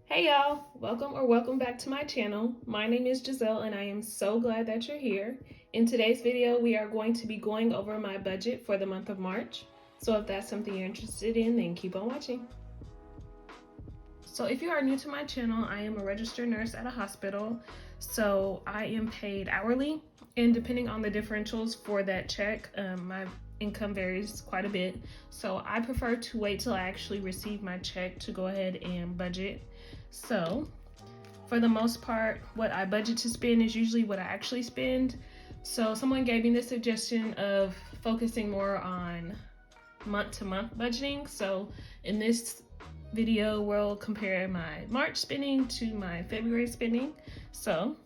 Hey y'all, welcome back to my channel. My name is Gizzelle and I am so glad that you're here. In today's video, we are going to be going over my budget for the month of March. So if that's something you're interested in, then keep on watching. So if you are new to my channel, I am a registered nurse at a hospital. So I am paid hourly, and depending on the differentials for that check, my income varies quite a bit. So I prefer to wait till I actually receive my check to go ahead and budget. So for the most part, what I budget to spend is usually what I actually spend. So someone gave me the suggestion of focusing more on month-to-month budgeting. So in this video, we'll compare my March spending to my February spending. So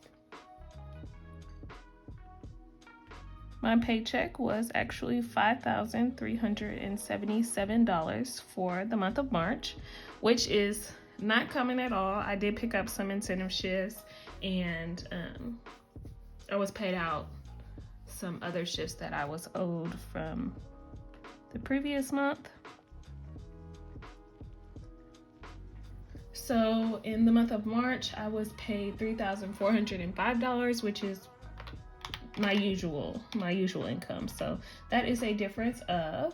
my paycheck was actually $5,377 for the month of March, which is not common at all. I did pick up some incentive shifts, and I was paid out some other shifts that I was owed from the previous month. So in the month of March, I was paid $3,405, which is my usual income. So that is a difference of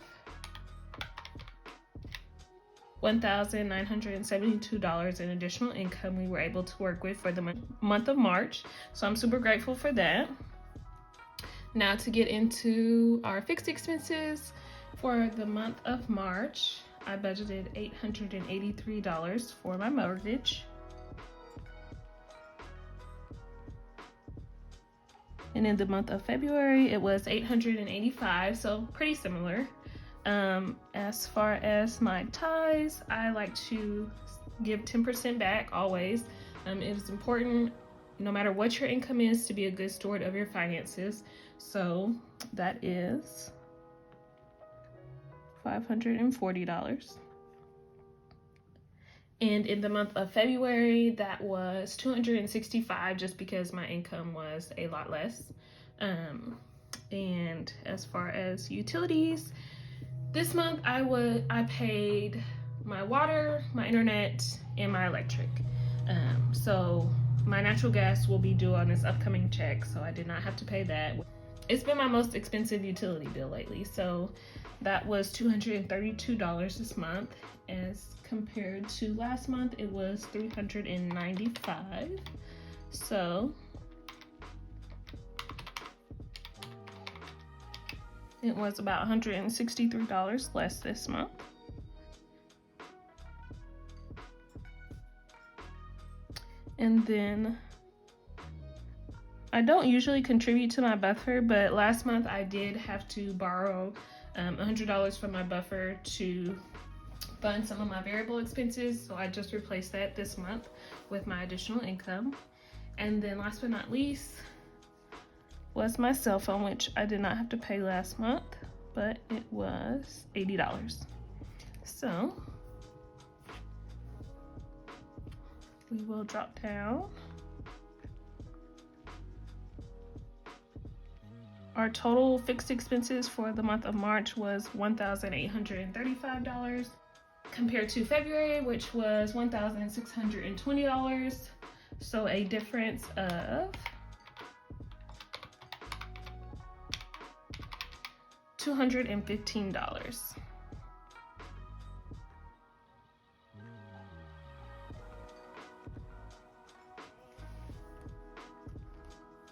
$1,972 in additional income we were able to work with for the month of March. So I'm super grateful for that. Now to get into our fixed expenses for the month of March, I budgeted $883 for my mortgage. And in the month of February, it was $885, so pretty similar. As far as my tithes, I like to give 10% back always. It is important, no matter what your income is, to be a good steward of your finances. So that is $540. And in the month of February, that was $265, just because my income was a lot less. And as far as utilities, this month I paid my water, my internet, and my electric. So my natural gas will be due on this upcoming check, so I did not have to pay that. It's been my most expensive utility bill lately, so that was $232 this month, as compared to last month it was $395. So it was about $163 less this month. And then I don't usually contribute to my buffer, but last month I did have to borrow $100 from my buffer to fund some of my variable expenses. So I just replaced that this month with my additional income. And then last but not least was my cell phone, which I did not have to pay last month, but it was $80. So we will drop down. Our total fixed expenses for the month of March was $1,835 compared to February, which was $1,620. So a difference of $215.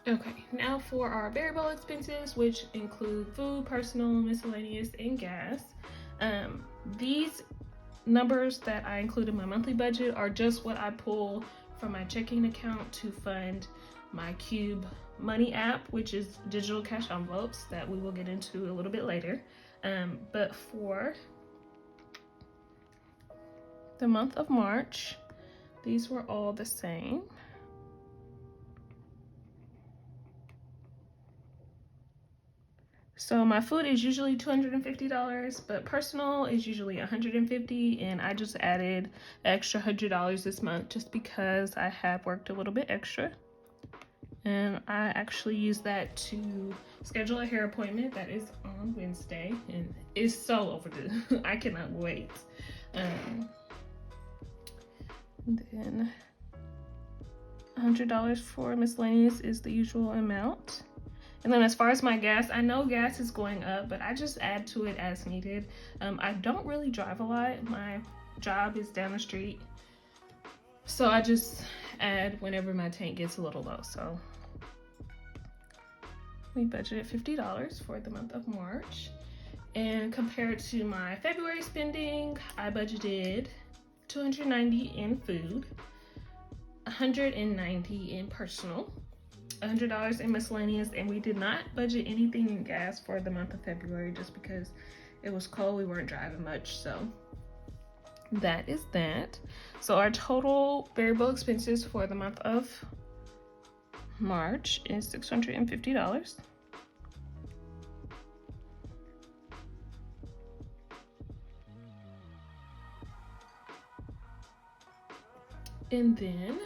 Okay, now for our variable expenses, which include food, personal, miscellaneous, and gas. These numbers that I include in my monthly budget are just what I pull from my checking account to fund my Qube Money app, which is digital cash envelopes that we will get into a little bit later. But for the month of March, these were all the same. So my food is usually $250, but personal is usually $150, and I just added an extra $100 this month just because I have worked a little bit extra. And I actually use that to schedule a hair appointment that is on Wednesday, and it's so overdue. I cannot wait. And then $100 for miscellaneous is the usual amount. And then as far as my gas, I know gas is going up, but I just add to it as needed. I don't really drive a lot. My job is down the street, so I just add whenever my tank gets a little low. So we budgeted $50 for the month of March. And compared to my February spending, I budgeted $290 in food, $190 in personal, $100 in miscellaneous, and we did not budget anything in gas for the month of February just because it was cold. We weren't driving much, so that is that. So our total variable expenses for the month of March is $650. And then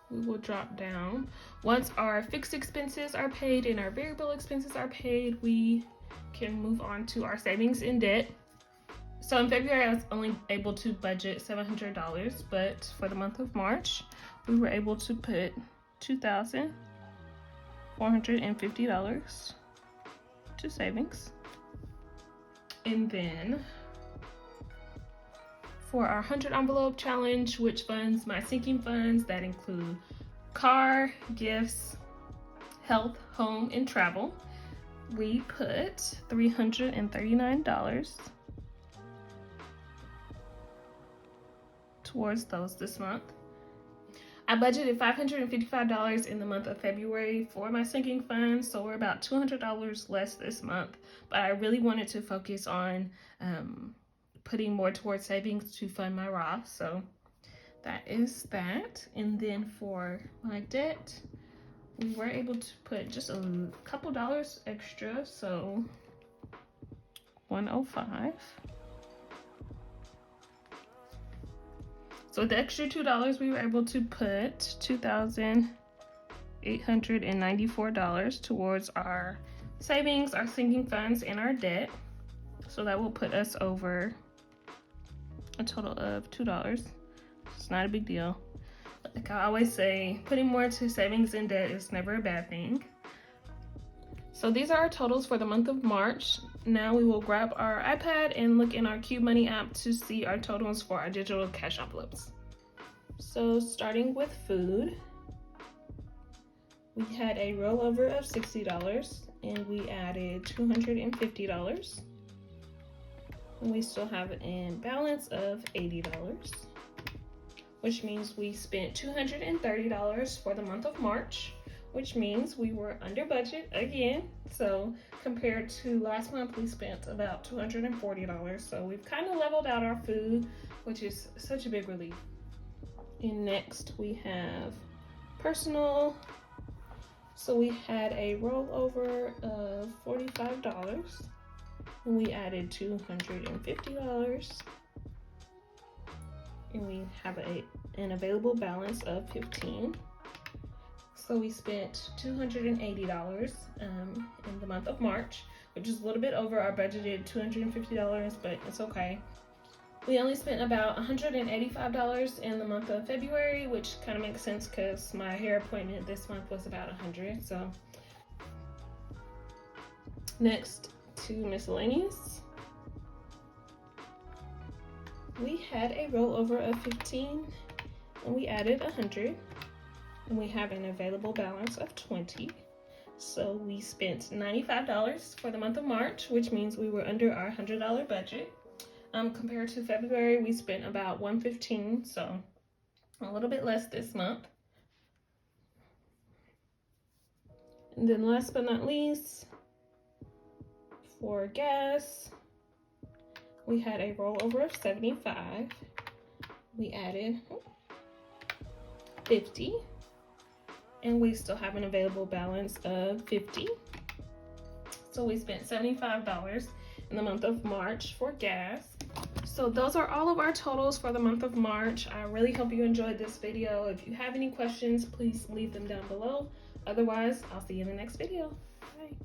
we will drop down. Once our fixed expenses are paid and our variable expenses are paid, we can move on to our savings and debt. So in February, I was only able to budget $700, but for the month of March, we were able to put $2,450 to savings. And then for our 100 envelope challenge, which funds my sinking funds that include car, gifts, health, home, and travel, we put $339 towards those this month. I budgeted $555 in the month of February for my sinking funds, so we're about $200 less this month, but I really wanted to focus on putting more towards savings to fund my Roth, so that is that. And then for my debt, we were able to put just a couple dollars extra, so $105. So with the extra $2, we were able to put $2,894 towards our savings, our sinking funds, and our debt. So that will put us over a total of $2. It's not a big deal. Like I always say, putting more to savings and debt is never a bad thing. So these are our totals for the month of March. Now we will grab our iPad and look in our Qube Money app to see our totals for our digital cash envelopes. So starting with food, we had a rollover of $60 and we added $250. And we still have a balance of $80, which means we spent $230 for the month of March, which means we were under budget again. So compared to last month, we spent about $240. So we've kind of leveled out our food, which is such a big relief. And next we have personal. So we had a rollover of $45. And we added $250. And we have an available balance of $15. So we spent $280 in the month of March, which is a little bit over our budgeted $250, but it's okay. We only spent about $185 in the month of February, which kind of makes sense because my hair appointment this month was about $100. So next to miscellaneous, we had a rollover of $15 and we added $100. And we have an available balance of $20. So we spent $95 for the month of March, which means we were under our $100 budget. Compared to February, we spent about $115, so a little bit less this month. And then last but not least, for gas, we had a rollover of $75. We added $50. And we still have an available balance of $50. So we spent $75 in the month of March for gas. So those are all of our totals for the month of March. I really hope you enjoyed this video. If you have any questions, please leave them down below. Otherwise, I'll see you in the next video. Bye.